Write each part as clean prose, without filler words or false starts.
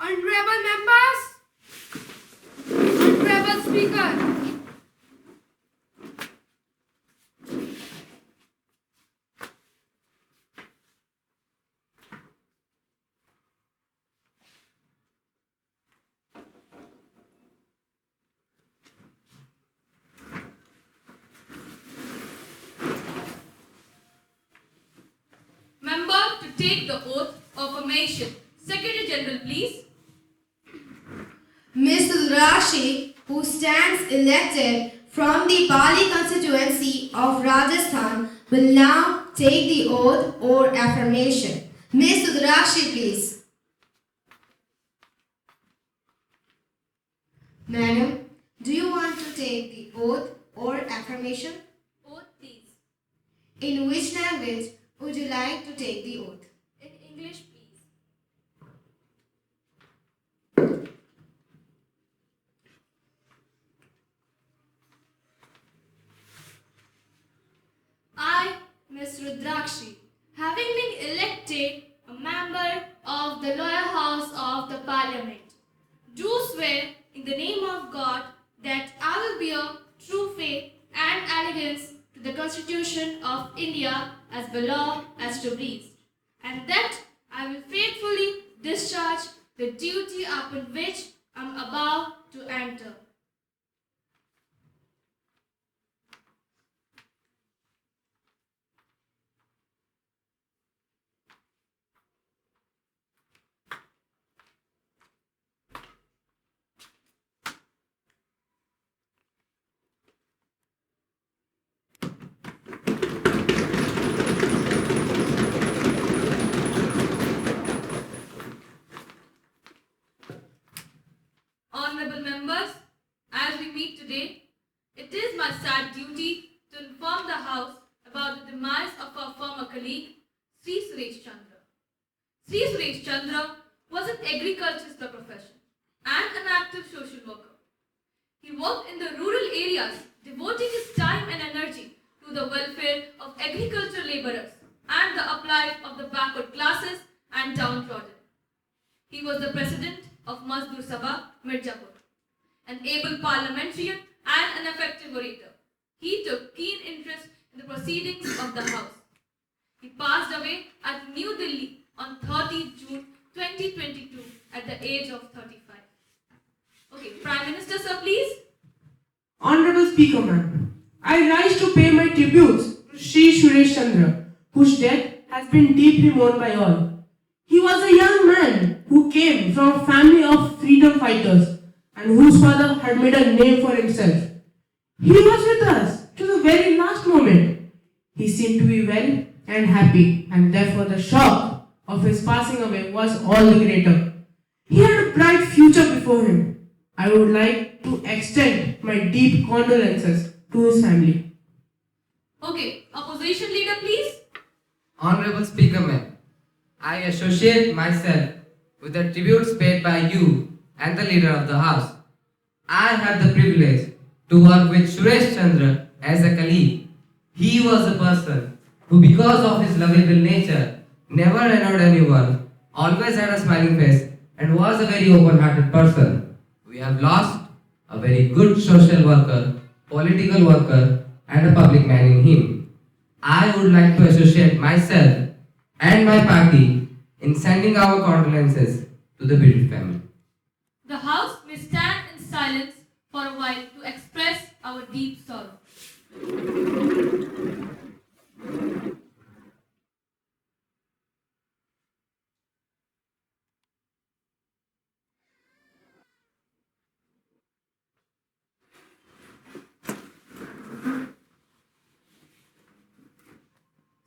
Honorable members, Honorable Speaker, member to take the oath of affirmation. Secretary General, please. Ms. Rashi, who stands elected from the Pali constituency of Rajasthan, will now take the oath or affirmation. Ms. Rashi, please. Madam, do you want to take the oath or affirmation? Oath, please. In which language would you like to take the oath? In English, please. I, Ms. Rudrakshi, having been elected a member of the lower house of the parliament, do swear in the name of God that I will bear true faith and allegiance to the Constitution of India as belong as to breeze, and that I will faithfully discharge the duty upon which I am about to enter. Honorable members, as we meet today, it is my sad duty to inform the House about the demise of our former colleague, Sri Suresh Chandra. Sri Suresh Chandra was an agriculturist by profession and an active social worker. He worked in the rural areas, devoting his time and energy to the welfare of agricultural laborers and the uplift of the backward classes and downtrodden. He was the president of Mazdoor Sabha, Mirzapur, an able parliamentarian and an effective orator. He took keen interest in the proceedings of the House. He passed away at New Delhi on 30 June 2022 at the age of 35. Okay, Prime Minister, sir, please. Honorable Speaker, ma'am, I rise to pay my tributes to Sri Suresh Chandra, whose death has been deeply mourned by all. He was a young man who came from a family of freedom fighters and whose father had made a name for himself. He was with us to the very last moment. He seemed to be well and happy, and therefore the shock of his passing away was all the greater. He had a bright future before him. I would like to extend my deep condolences to his family. Okay, Opposition Leader, please. Honorable Speaker, ma'am, I associate myself with the tributes paid by you and the leader of the House. I had the privilege to work with Suresh Chandra as a colleague. He was a person who, because of his lovable nature, never annoyed anyone, always had a smiling face, and was a very open-hearted person. We have lost a very good social worker, political worker, and a public man in him. I would like to associate myself and my party in sending our condolences to the bereaved family. The House may stand in silence for a while to express our deep sorrow.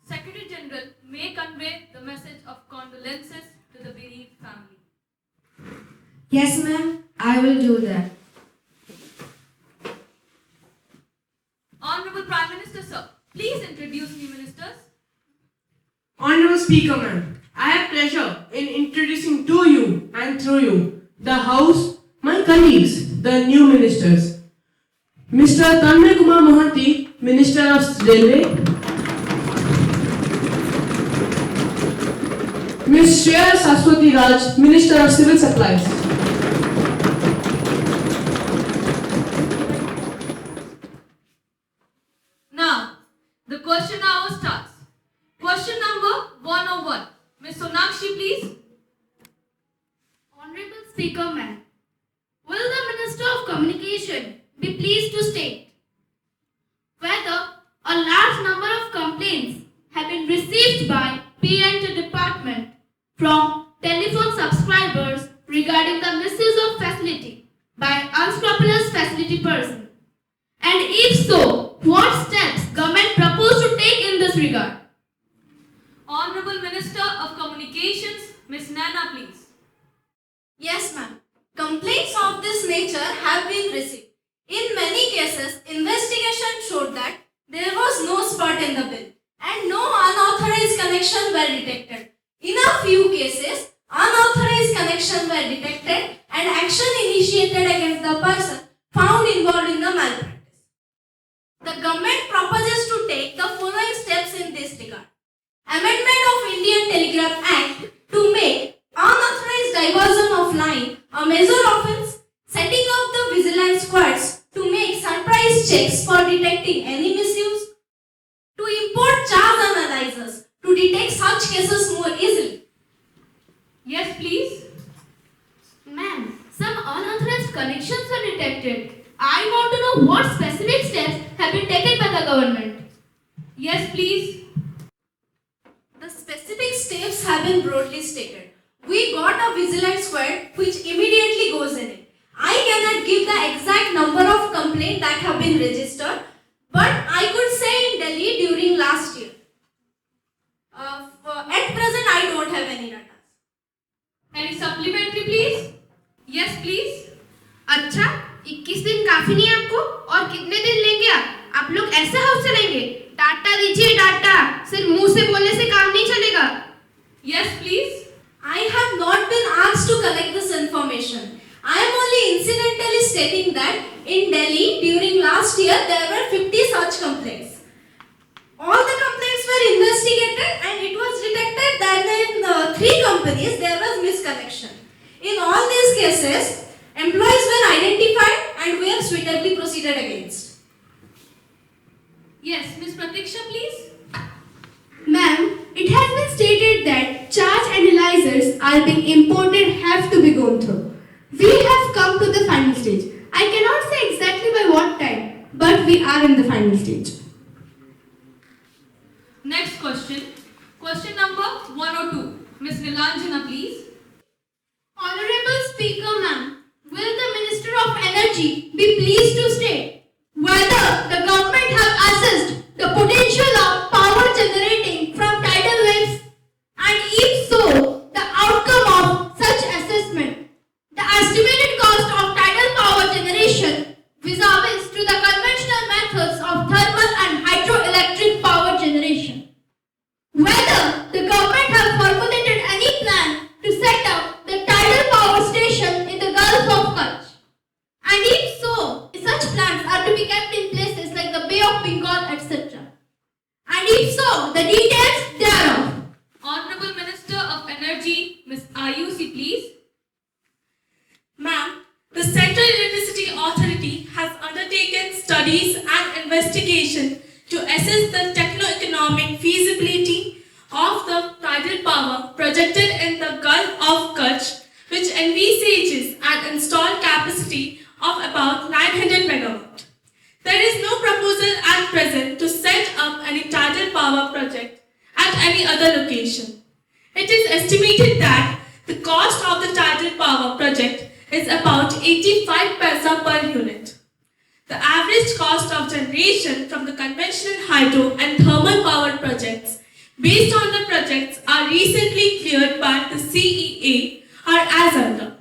Secretary General may convey the message of condolences to the bereaved family. Yes, ma'am, I will do that. Honorable Prime Minister, sir, please introduce new ministers. Honorable Speaker, ma'am, I have pleasure in introducing to you and through you the House, my colleagues, the new ministers. Mr. Tanmay Kumar Mohanty, Minister of Railway. Ms. Shreya Saswati Raj, Minister of Civil Supplies. Now, the question hour starts. Question number 101. Ms. Sonakshi, please. Honorable Speaker, ma'am, will the Minister of Communication be pleased to state whether a large number of complaints have been received by P&T Department from telephone subscribers regarding the misuse of facility by unscrupulous facility person? And if so, what steps government propose to take in this regard? Honorable Minister of Communications, Ms. Nana, please. Yes, ma'am. Complaints of this nature have been received. In many cases, investigation showed that there was no spot in the bill and no unauthorized connection were detected. In a few cases, unauthorized connections were detected and action initiated against the person found involved in the malpractice. The government proposes to take the following steps in this regard. Amendment of Indian Telegraph Act to make unauthorized diversion of line a major offence, setting up the vigilance squads to make surprise checks for detecting any misuse, to import charge analyzers to detect such cases more easily. Yes, please. Ma'am, some unauthorized connections were detected. I want to know what specific steps have been taken by the government. Yes, please. The specific steps have been broadly stated. We got a vigilance squad which immediately goes in it. I cannot give the exact number of complaints that have been registered, but I could say in Delhi during last year. At present, I don't have any data. Any supplementary, please? Yes, please. अच्छा, 21 दिन काफी नहीं आपको? और कितने दिन लेंगे आप लोग ऐसे हाउस चलेंगे? डाटा दीजिए डाटा, सिर्फ मुंह से बोलने से काम नहीं चलेगा. Yes, please. I have not been asked to collect this information. I am only incidentally stating that in Delhi during last year there were 50 such complaints. All the complaints were investigated and it was detected that in 3 companies there was misconnection. In all these cases, employees were identified and were suitably proceeded against. Yes, Ms. Pratiksha, please. Ma'am, it has been stated that charge analyzers are being imported have to be gone through. We have come to the final stage. I cannot say exactly by what time, but we are in the final stage. Next question. Question number 102. Ms. Nilanjana, please. Honorable Speaker, ma'am, will the Minister of Energy be pleased to state whether the government have assessed the potential of power generating from tidal waves, and if so, the outcome of such assessment, the estimated cost of tidal power generation vis-a-vis to the conventional methods of thermal and hydroelectric power generation, whether the government have formulated any plan to set up the tidal power station in the Gulf of Kutch, and if so, such plans are to be kept in places like the Bay of Bengal, etc. And if so, the details thereof. Honorable Minister of Energy, Ms. Ayushi, please. Ma'am, the Central Electricity Authority has undertaken studies and investigation to assess the techno-economic feasibility of the tidal power projected in the Gulf of Kutch, which envisages an installed capacity of about 900 megawatt. There is no proposal at present to set up any tidal power project at any other location. It is estimated that the cost of the tidal power project is about 85 paisa per unit. The average cost of generation from the conventional hydro and thermal power projects based on the projects are recently cleared by the CEA are as under.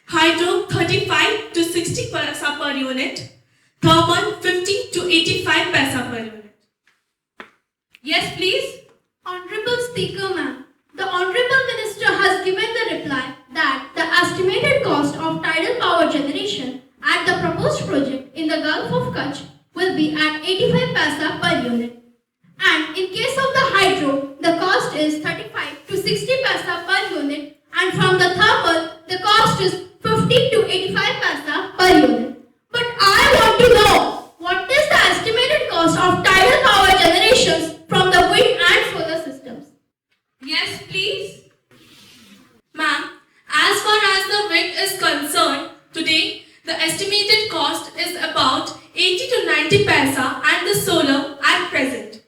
Hydro 35 to 60 paisa per unit, thermal 50 to 85 paisa per unit. Yes, please. Honorable Speaker, ma'am, the Honorable Minister has given the reply that the estimated cost of tidal power generation at the proposed project in the Gulf of Kutch will be at 85 paisa per unit. And in case of the hydro, the cost is 35 to 60 paisa per unit, and from the thermal, the cost is 50 to 85 paisa per unit. But I want to know, what is the estimated cost of tidal power generations from the wind and solar systems? Yes, please. Ma'am, as far as the wind is concerned, today the estimated cost is about 80 to 90 paisa and the solar at present.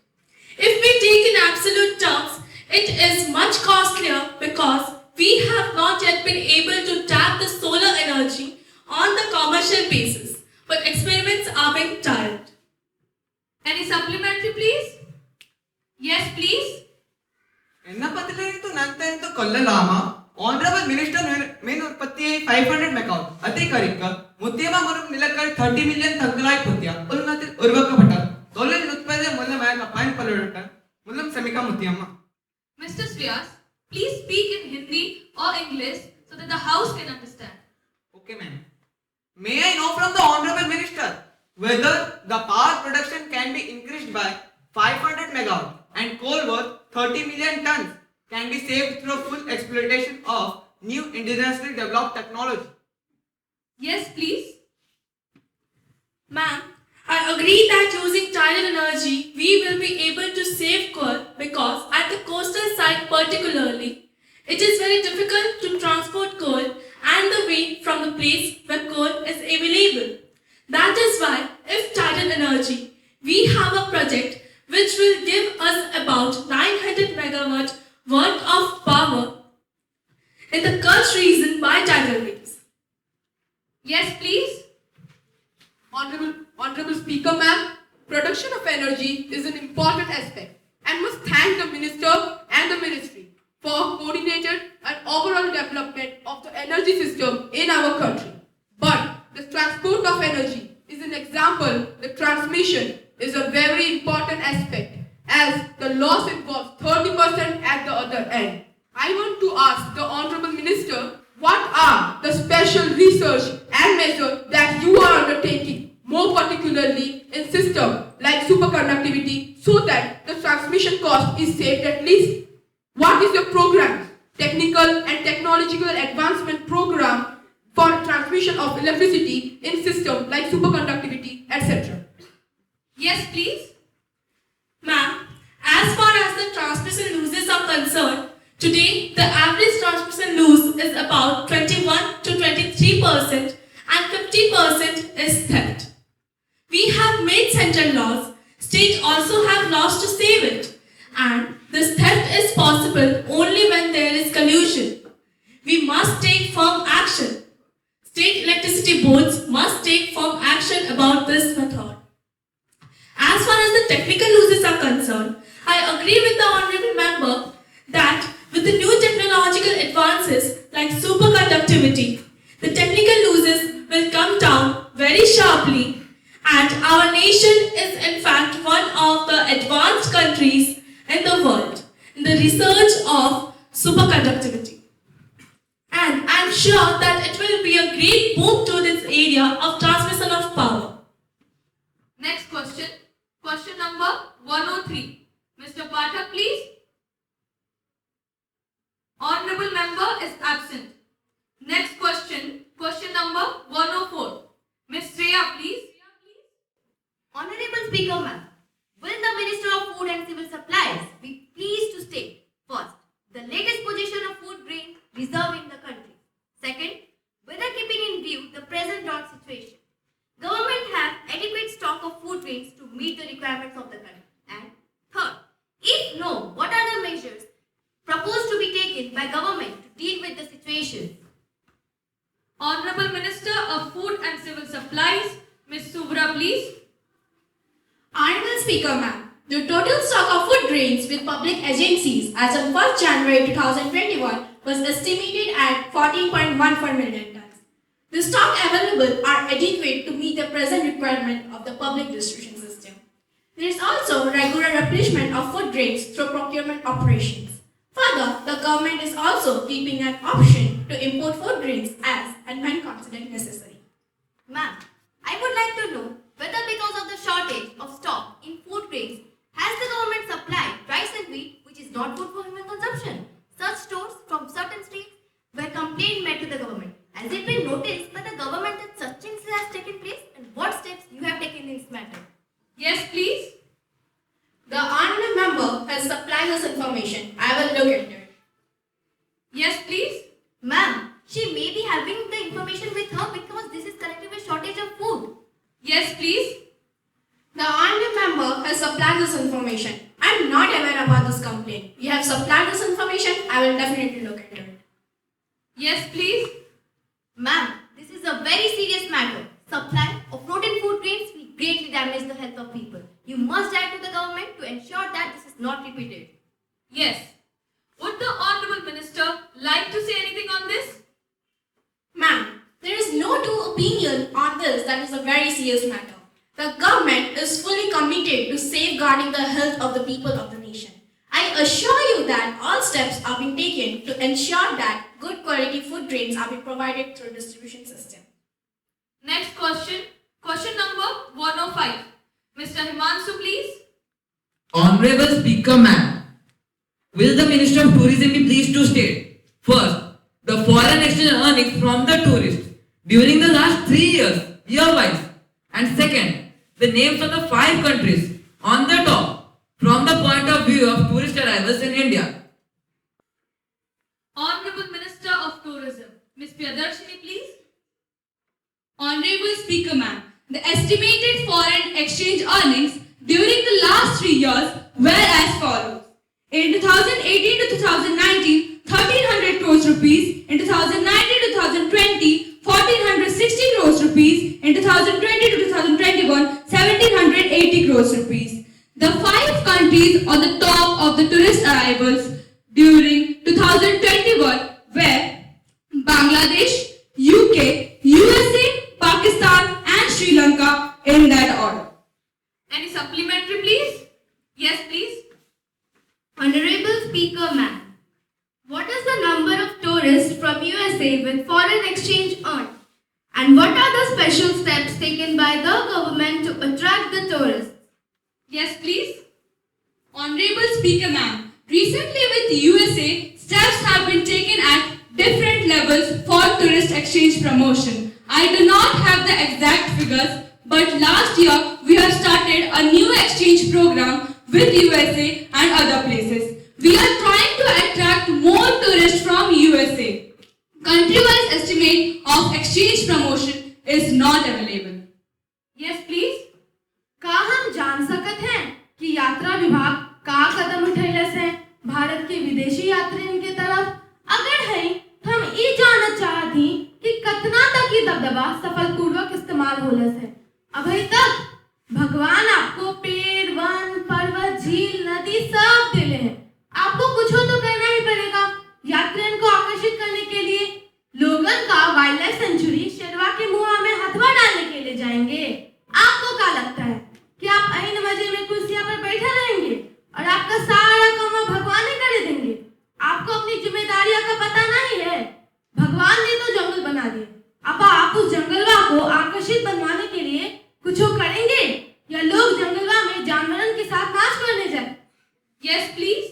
If we take in absolute terms, it is much costlier because we have not yet been able to tap the solar energy on the commercial basis, but experiments are being tried. Any supplementary, please? Yes, please. Ennapathilentu nantayentu kollalama Honorable Minister main utpatti 500 megawatt adhikarika mutyama marum nilakkai 30 million thangalai putya ulnatil urvakapata dollar utpade mulla maga point paludata mullam semika mutyama. Mr. Sriyas, please speak in Hindi or English so that the house can understand. Okay, ma'am. May I know from the Honorable Minister whether the power production can be increased by 500 megawatt and coal worth 30 million tons can be saved through full exploitation of new indigenously developed technology? Yes, please. Ma'am, I agree that using tidal energy, we will be able to save coal because at the coastal side particularly, it is very difficult to transport coal and the weight from the place where coal is available. That is why, if tidal energy, we have a project which will give us about 900 megawatt worth of power in the Kutch region by tidal waves. Yes, please. Honorable Speaker, ma'am, production of energy is an important aspect and must thank the Minister and the Ministry for coordinated and overall development of the energy system in our country. But the transport of energy is an example. The transmission is a very important aspect as the loss involves 30% at the other end. I want to ask the Honorable Minister, what are the special research and measures that you are undertaking, more particularly in systems like superconductivity, so that the transmission cost is saved at least? What is your program, technical and technological advancement program for transmission of electricity in systems like superconductivity, etc.? Yes, please. Ma'am, as far as the transmission losses are concerned, today the average transmission loss is about 21 to 23% and 50% is theft. We have made central laws, states also have laws to save it, and this theft is possible only when there is collusion. We must take firm action. State electricity boards must take firm action about this method. As far as the technical losses are concerned, I agree with the Honorable Member that with the new technological advances like superconductivity, the technical losses will come down very sharply, and our nation is in fact one of the advanced countries in the world in the research of superconductivity. And I am sure that it will be a great boon to this area of transmission of power. Next question. Question number 103. Mr. Pathak, please. Honorable member is absent. Next question. Question number 104. Ms. Shreya, please. Honorable Speaker, ma'am, will the Minister of Food and Civil Supplies be pleased to state, first, the latest position of food grain reserve in the country? Second, whether keeping in view the present drought situation, government have adequate stock of food grains to meet the requirements of the country? And third, if no, what are the measures proposed to be taken by government to deal with the situation? Honorable Minister of Food and Civil Supplies, Ms. Subra, please. Honorable Speaker, ma'am, the total stock of food grains with public agencies as of 1st January 2021 was estimated at 14.14 million tons. The stock available are adequate to meet the present requirement of the public distribution system. There is also regular replenishment of food grains through procurement operations. Further, the government is also keeping an option to import food grains as and when considered necessary. Ma'am, I would like to know whether because of the shortage of stock in food grains, has the government supplied rice and wheat which is not good for human consumption? such stores from certain states where complaint made to the government. Has it been noticed by the government that such incident has taken place, and what steps you have taken in this matter? Yes, please. The honorable member has supplied us information. I will look into it. Yes, please. Ma'am, she may be having the information with her because this is connected with shortage of food. Yes, please. The honorable member has supplied this information. I am not aware about this complaint. You have supplied this information. I will definitely look into it. Yes, please. Ma'am, this is a very serious matter. Supply of rotten food grains will greatly damage the health of people. You must direct to the government to ensure that this is not repeated. Yes. Would the Honorable Minister like to say anything on this? Ma'am, there is no two opinion on this. That is a very serious matter. The government is fully committed to safeguarding the health of the people of the nation. I assure you that all steps are being taken to ensure that good quality food grains are being provided through distribution system. Next question. Question number 105. Mr. Himanshu, please. Honorable Speaker Ma'am, will the Minister of Tourism be pleased to state, first, the foreign exchange earnings from the tourists during the last 3 years, year-wise, and second, the names of the 5 countries on the top from the point of view of tourist arrivals in India. Honorable Minister of Tourism, Ms. Priyadarshini, please. Honorable Speaker Ma'am, the estimated foreign exchange earnings during the last 3 years were as follows. In 2018 to 2019, 1300 crores rupees. In 2019 to 2020, 1460 crores rupees. In 2020 to 2021, 1780 crores rupees. The 5 countries on the top of the tourist arrivals during 2021 were Bangladesh, UK, USA, Pakistan and Sri Lanka in that order. Any supplementary, please? Yes, please. Honorable Speaker Ma'am, what is the number of tourists from USA with foreign exchange earned? And what are the special steps taken by the government to attract the tourists? Yes, please. Honorable Speaker Ma'am, recently with USA, steps have been taken at different levels for tourist exchange promotion. I do not have the exact figures, but last year we have started a new exchange program with USA and other places. We are trying to attract more tourists from USA. Country-wise estimate of exchange promotion is not available. Yes, please. का हम जान सकत हैं कि यात्रा विभाग का कदम उठैलस है भारत के विदेशी यात्रियों के तरफ? अगर है तो हम ये जानना चाहती कि कितना तक ये दबदबा सफलपूर्वक इस्तेमाल होलस है। अभी तक भगवान आपको पेड़, वन, पर्वत, झील, नदी सब दिले हैं। आपको कुछ तो करना ही पड़ेगा यात्रियों को आकर्षित करने के लिए। लोगन का वाइल्ड लाइफ सेंचुरी शेरवा के मुंह में हथवा डालने के लिए जाएंगे। आपको क्या लगता है कि आप ऐन मजे में कुर्सियां पर बैठे रहेंगे और आपका सारा काम भगवान ही कर देंगे? आपको अपनी जिम्मेदारियों का पता नहीं है। भगवान ने तो जंगल बना दिए, अब आप उस जंगलवा को आकर्षित बनवाने के लिए कुछ करेंगे या लोग जंगलवा में जानवरों के साथ नाच करने जाए? Yes, please.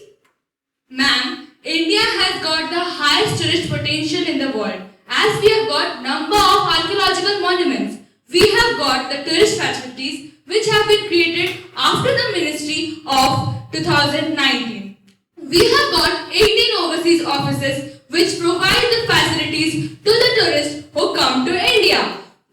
Ma'am, India has got the highest tourist potential in the world as we have got number of archaeological monuments. We have got the tourist facilities which have been created after the Ministry of 2019. We have got 18 overseas offices which provide the facilities to the tourists who come to India.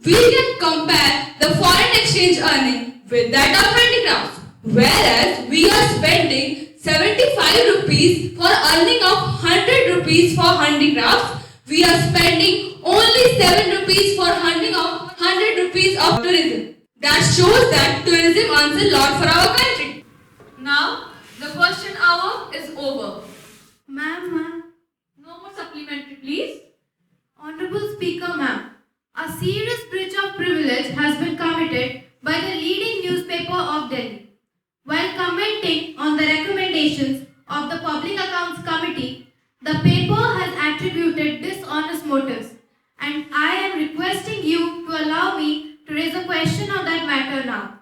We can compare the foreign exchange earning with that of handicrafts, whereas we are spending 75 rupees for earning of 100 rupees for handicrafts. We are spending only 7 rupees for earning of 100 rupees of tourism. That shows that tourism earns a lot for our country. Now, the question hour is over. Ma'am, No more supplementary, please. Honorable Speaker Ma'am, a serious breach of privilege has been committed by the leading newspaper of Delhi. While commenting on the recommendations of the Public Accounts Committee, the paper has attributed dishonest motives, and I am requesting you to allow me to raise a question on that matter now.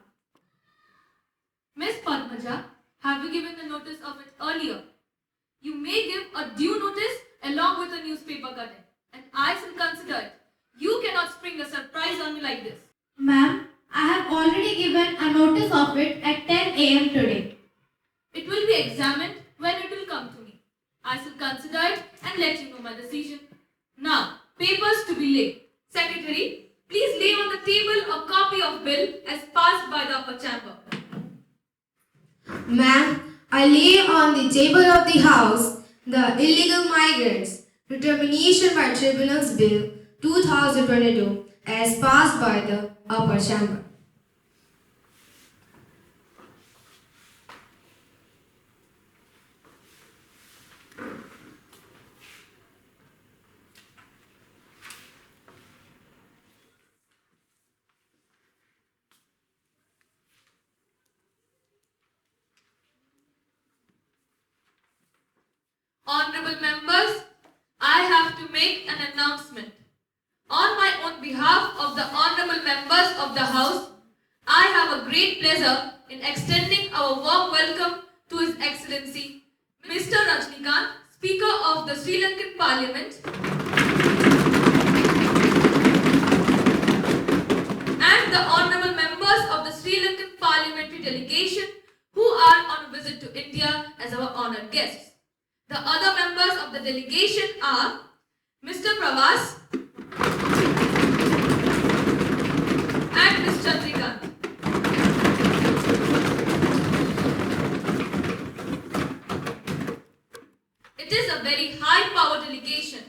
Miss Padmaja, have you given the notice of it earlier? You may give a due notice along with a newspaper cutting, and I shall consider it. You cannot spring a surprise on me like this. Ma'am, I have already given a notice of it at 10 a.m. today. It will be examined when it will come to me. I shall consider it and let you know my decision. Now, papers to be laid. Secretary, please lay on the table a copy of bill as passed by the upper chamber. Ma'am, I lay on the table of the House the Illegal Migrants Determination by Tribunals Bill 2022 as passed by the upper chamber. Honorable members, I have to make an announcement. On my own behalf of the honorable members of the House, I have a great pleasure in extending our warm welcome to His Excellency, Mr. Rajnikant, Speaker of the Sri Lankan Parliament, and the honorable members of the Sri Lankan Parliamentary Delegation who are on a visit to India as our honored guests. The other members of the delegation are Mr. Pravas and Ms. Chandrikant. It is a very high-power delegation.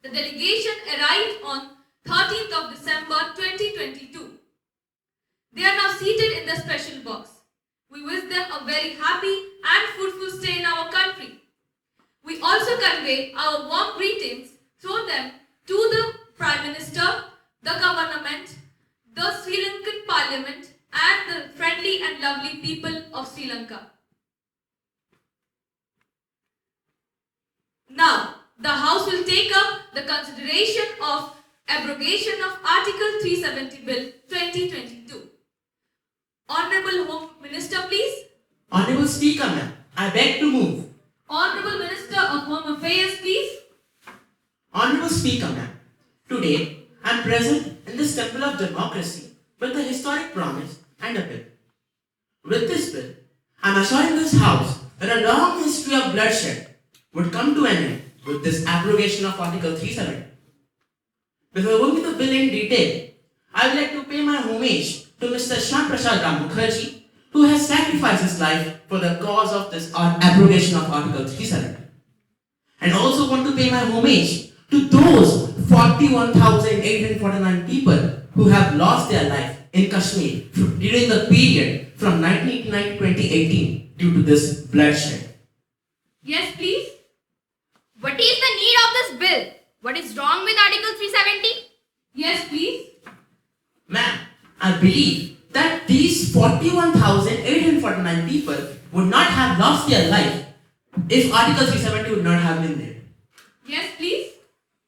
The delegation arrived on 13th of December 2022. They are now seated in the special box. We wish them a very happy and fruitful stay in our country. We also convey our warm greetings through them to the Prime Minister, the government, the Sri Lankan Parliament, and the friendly and lovely people of Sri Lanka. Now, the House will take up the consideration of abrogation of Article 370 Bill 2022. Honorable Home Minister, please. Honorable Speaker, ma'am, I beg to move. Honorable Minister of Home Affairs, please. Honorable Speaker, ma'am, today I am present in this temple of democracy with a historic promise and a bill. With this bill, I am assuring this House that a long history of bloodshed would come to an end with this abrogation of Article 370. Before going to the bill in detail, I would like to pay my homage to Mr. Shyam Prasad Ram Mukherjee, who has sacrificed his life for the cause of this abrogation of Article 370. And also want to pay my homage to those 41,849 people who have lost their life in Kashmir during the period from 1989 to 2018 due to this bloodshed. Yes, please. What is the need of this bill? What is wrong with Article 370? Yes, please. Ma'am, I believe that these 41,849 people would not have lost their life if Article 370 would not have been there. Yes, please.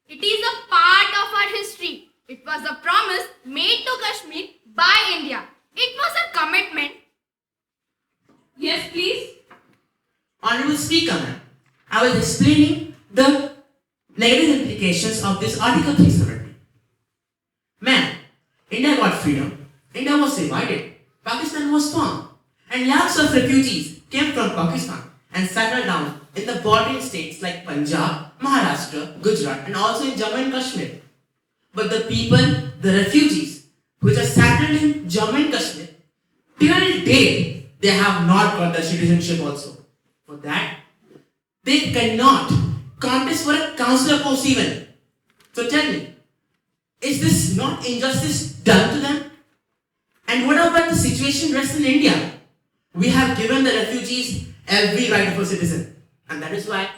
It is a part of our history. It was a promise made to Kashmir by India. It was a commitment. Yes, please. Honorable Speaker, ma'am, I was explaining the negative implications of this Article 370. Ma'am, India got freedom. India was divided. Pakistan was formed. And lakhs of refugees came from Pakistan and settled down in the bordering states like Punjab, Maharashtra, Gujarat, and also in Jammu and Kashmir. But the people, the refugees, which are settled in Jammu and Kashmir, till date, they have not got the citizenship also. For that, they cannot contest for a councillor post even. So tell me, is this not injustice done to them? And what about the situation rest in India? We have given the refugees every right of a citizen. And that is why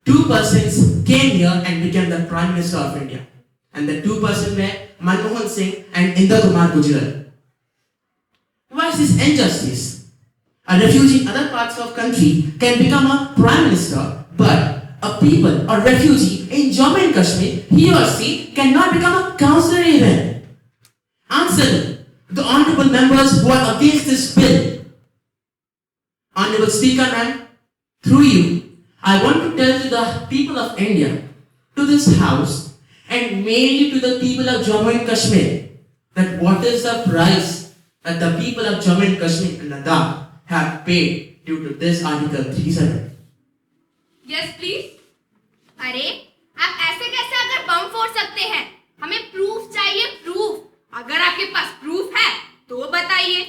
two persons came here and became the Prime Minister of India. And the two persons were Manmohan Singh and Indra Kumar Gujral. Why is this injustice? A refugee in other parts of country can become a Prime Minister, but a people or refugee in Jammu and Kashmir, he or she cannot become a councillor even. Answer me, the honorable members who are against this bill. Honorable Speaker, ma'am, through you, I want to tell to the people of India to this house and mainly to the people of Jammu and Kashmir that what is the price that the people of Jammu and Kashmir and Ladakh have paid due to this Article 370. Yes, please. अरे आप ऐसे कैसे अगर बम फोड़ सकते हैं? हमें proof चाहिए, प्रूफ। अगर आपके पास प्रूफ है तो बताइए।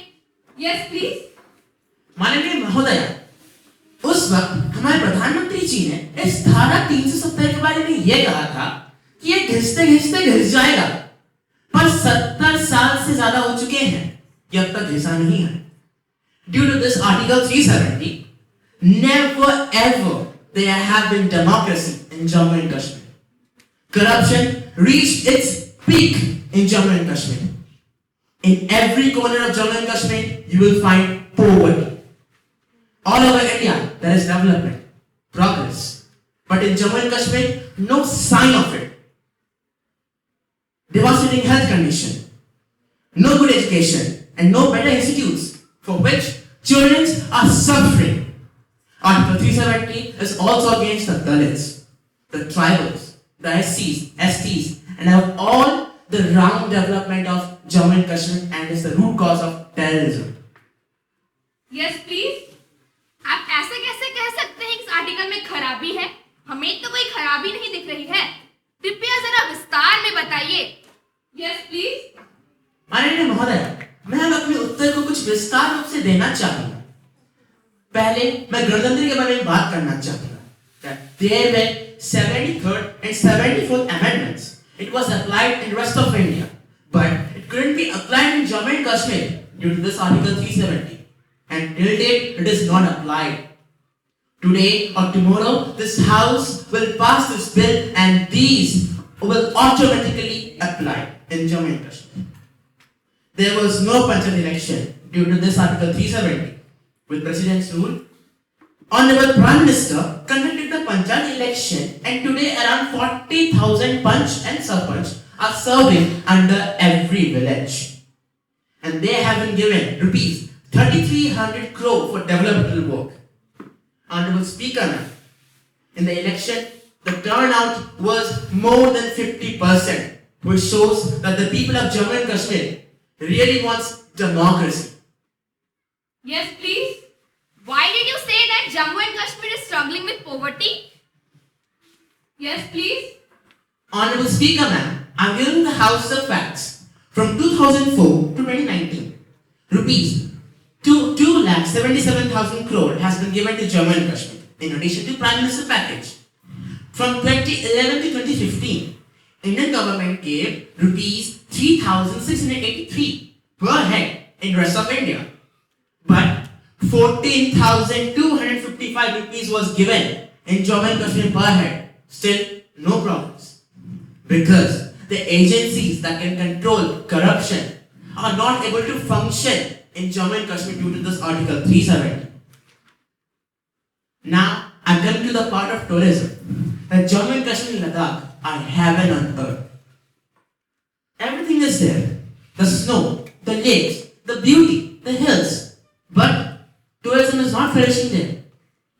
Yes, please. माननीय महोदय, उस वक्त हमारे प्रधानमंत्री जी ने इस धारा 370 के बारे में यह कहा था कि ये घिसते घिसते घिस जाएगा, पर 70 साल से ज्यादा हो चुके हैं, ये अब तक घिसा नहीं है। Due to this Article 370, never ever there have been democracy in Jammu and Kashmir. Corruption reached its peak in Jammu and Kashmir. In every corner of Jammu and Kashmir, you will find poverty. All over India, there is development, progress. But in Jammu and Kashmir, no sign of it. Devastating health condition, no good education, and no better institutes for which children are suffering. Article 370 is also against the Dalits, the tribals, the SCs, STs, and of all the round development of Jammu and Kashmir and is the root cause of terrorism. Yes, please. आप ऐसे कैसे कह सकते हैं कि इस article में खराबी है? हमें तो कोई खराबी नहीं दिख रही है। कृपया जरा विस्तार में बताइए। Yes, please. माननीय महोदय, मैं अब अपने उत्तर को कुछ विस्तार रूप से देना चाहूंगा। पहले मैं गणतंत्र के बारे में बात करना चाहूंगा। There were 73rd and 74th amendments. It was applied in rest of India, but it couldn't be applied in Jammu and Kashmir due to this Article 370. And till date, it is not applied. Today or tomorrow, this House will pass this bill and these will automatically apply in Jammu and Kashmir. There was no Panchayat election due to this Article 370. With President's rule, Honorable Prime Minister conducted the Panchayat election and today around 40,000 Panch and Sarpanch are serving under every village. And they have been given rupees 3,300 crore for developmental work. Honorable Speaker, in the election, the turnout was more than 50%, which shows that the people of Jammu and Kashmir really wants democracy. Yes, please. Why did you say that Jammu and Kashmir is struggling with poverty? Yes, please. Honorable Speaker, ma'am, I'm giving the House the facts. From 2004 to 2019, rupees 2,77,000 crore has been given to Jammu and Kashmir in addition to Prime Minister package. From 2011 to 2015, Indian government gave rupees 3,683 per head in rest of India. But 14,255 rupees was given in Jammu and Kashmir per head. Still, no progress. Because the agencies that can control corruption are not able to function in Jammu and Kashmir due to this Article 370. Now, I'm coming to the part of tourism. That Jammu and Kashmir and Ladakh are heaven on earth. Everything is there. The snow, the lakes, the beauty, the hills. But tourism is not flourishing there.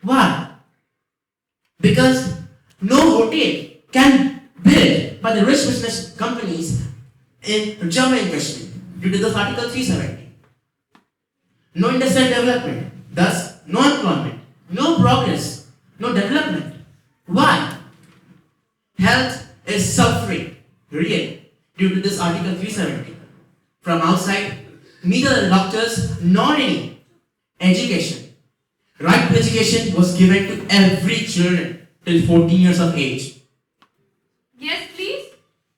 Why? Because no hotel can build by the rich business companies in Jammu and Kashmir due to this Article 370. No industrial development, thus no employment, no progress, no development. Why? Health is suffering, really, due to this Article 370. From outside, neither the doctors nor any education. Right to education was given to every children till 14 years of age. Yes, please.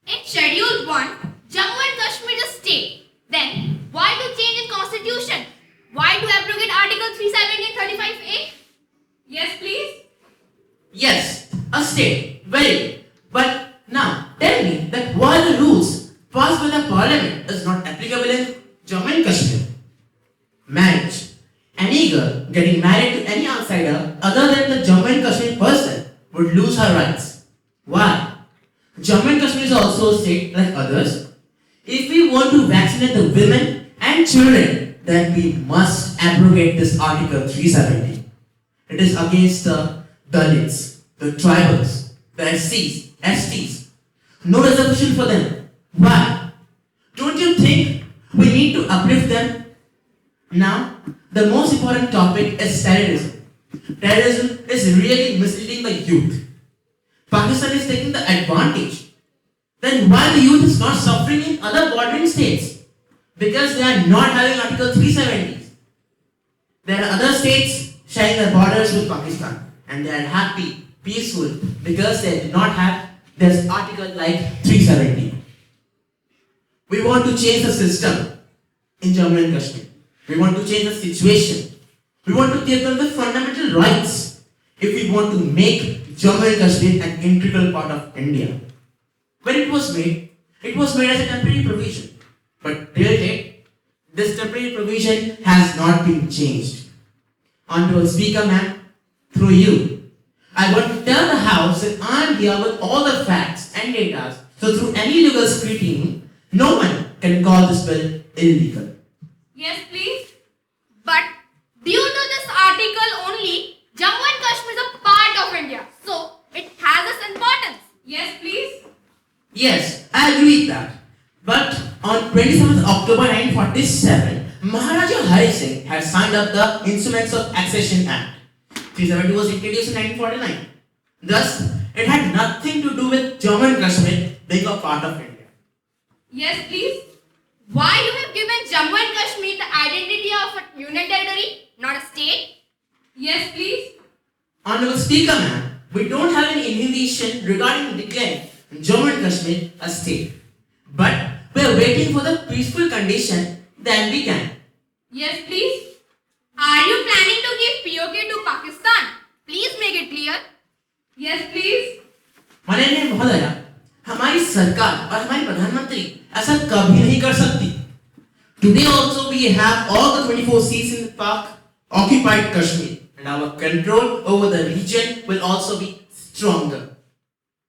In Schedule 1, Jammu and Kashmir is a state. Then, why to change its constitution? Why to abrogate Article 370 and 35A? Yes, please. Yes, a state, very good. But now, tell me that why the rules passed by the parliament is not applicable in Jammu and Kashmir. Marriage. Any girl getting married to any outsider other than the Jammu and Kashmir person would lose her rights. Why? Jammu and Kashmir is also a state like others. If we want to vaccinate the women and children, then we must abrogate this Article 370. It is against the Dalits, the tribals, the SCs, STs. No reservation for them. Why? Don't you think we need to uplift them? Now, the most important topic is terrorism. Terrorism is really misleading the youth. Pakistan is taking the advantage. Then why the youth is not suffering in other bordering states? Because they are not having Article 370s. There are other states sharing their borders with Pakistan and they are happy, peaceful because they do not have this article like 370. We want to change the system in Jammu and Kashmir. We want to change the situation. We want to give them the fundamental rights if we want to make Jammu and Kashmir an integral part of India. When it was made as a temporary provision. But till date, this temporary provision has not been changed. Honorable Speaker ma'am, through you, I want to tell the House that I am here with all the facts and data, so through any legal scrutiny, no one can call this bill illegal. Yes, please. But due to this article only, Jammu and Kashmir is a part of India. So it has its importance. Yes, please. Yes, I agree with that. But on 27th October 1947, Maharaja Hari Singh had signed up the Instruments of Accession Act. 370 was introduced in 1949. Thus, it had nothing to do with Jammu and Kashmir being a part of India. Yes, please. Why you have given Jammu and Kashmir the identity of a union territory, not a state? Yes, please. Honorable Speaker ma'am, we don't have any inhibition regarding declaring Jammu and Kashmir a state. But we are waiting for the peaceful condition, then we can. Yes, please. Are you planning to give POK to Pakistan? Please make it clear. Yes, please. माननीय महोदया, हमारी सरकार और हमारी प्रधानमंत्री ऐसा कभी नहीं कर सकती. Today also we have all the 24 seats in the Pak occupied Kashmir and our control over the region will also be stronger.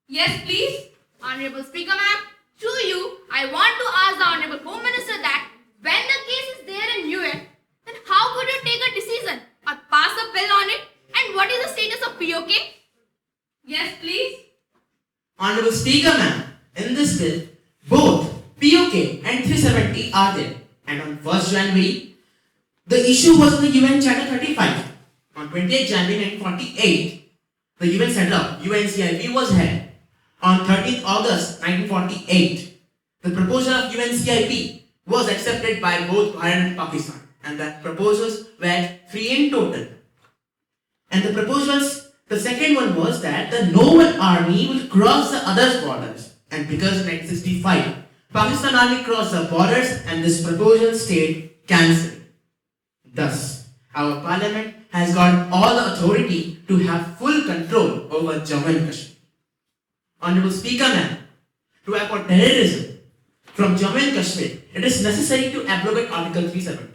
Yes, please. Honorable Speaker ma'am, through you, I want to ask the Honorable Home Minister that when the case is there in UN, then how could you take a decision or pass a bill on it? And what is the status of POK? Yes, please. Honorable Speaker ma'am, in this bill, both POK and 370 are there. And on 1st January, the issue was in the UN Charter 35. On 28th January 1948, the UN set up, UNCIP was held. On 13th August 1948, the proposal of UNCIP was accepted by both Bharat and Pakistan. And the proposals were 3 in total. And the proposals, the second one was that the no one army will cross the other's borders. And because in 1965, Pakistan army crossed the borders and this proposal stayed cancelled. Thus, our parliament has got all the authority to have full control over Jammu and Kashmir. Honorable Speaker ma'am, to avoid terrorism from Jammu and Kashmir, it is necessary to abrogate Article 370.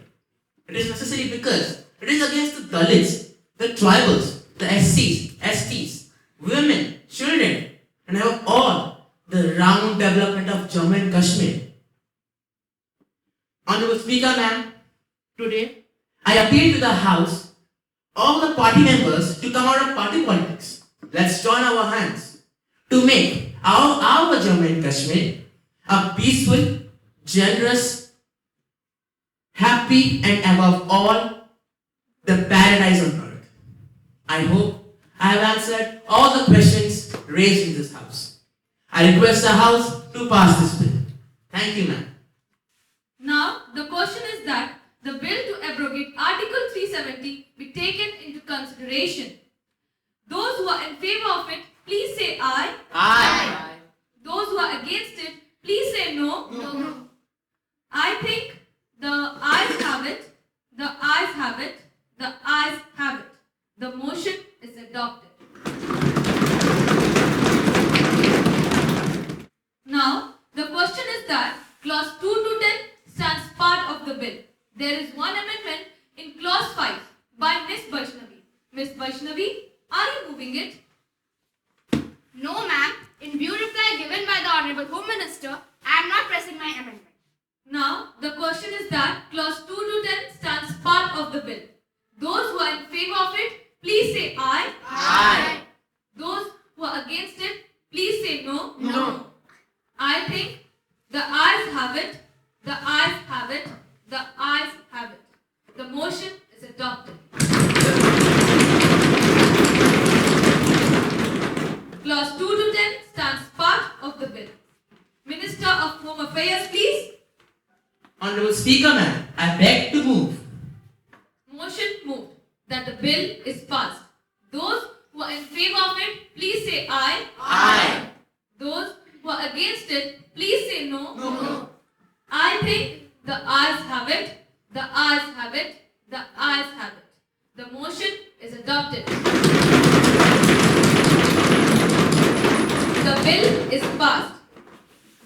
It is necessary because it is against the Dalits, the tribals, the SCs, STs, women, children, and have all the round development of Jammu and Kashmir. Honorable Speaker ma'am, today I appeal to the House, all the party members to come out of party politics. Let's join our hands to make our Jammu and Kashmir a peaceful, generous, happy and above all, the paradise on earth. I hope I have answered all the questions raised in this House. I request the House to pass this bill. Thank you, ma'am. Now, the question is that the bill to abrogate Article 370 be taken into consideration. Those who are in favor of it, please say aye. Aye. Those who are against it, please say no. No. I think the ayes have it, the ayes have it, the ayes have it. The motion is adopted. Now, the question is that clause 2 to 10 stands part of the bill. There is one amendment in clause 5 by Ms. Vaishnavi. Ms. Vaishnavi, are you moving it? No ma'am, in view reply given by the Honorable Home Minister, I am not pressing my amendment. Now, the question is that clause 2 to 10 stands part of the bill. Those who are in favor of it, please say aye. Aye. Those who are against it, no? No. I think the ayes have it. The ayes have it. The ayes have it. The motion is adopted. Clause 2 to 10 stands part of the bill. Minister of Home Affairs, please. Honorable Speaker, ma'am, I beg to move. Motion moved that the bill is passed. Those who are in favor of it, please say aye. Aye. Those who are against it, please say no. No. I think the ayes have it. The ayes have it. The ayes have it. The motion is adopted. The bill is passed.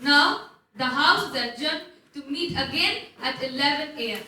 Now, the House is adjourned to meet again at 11 a.m.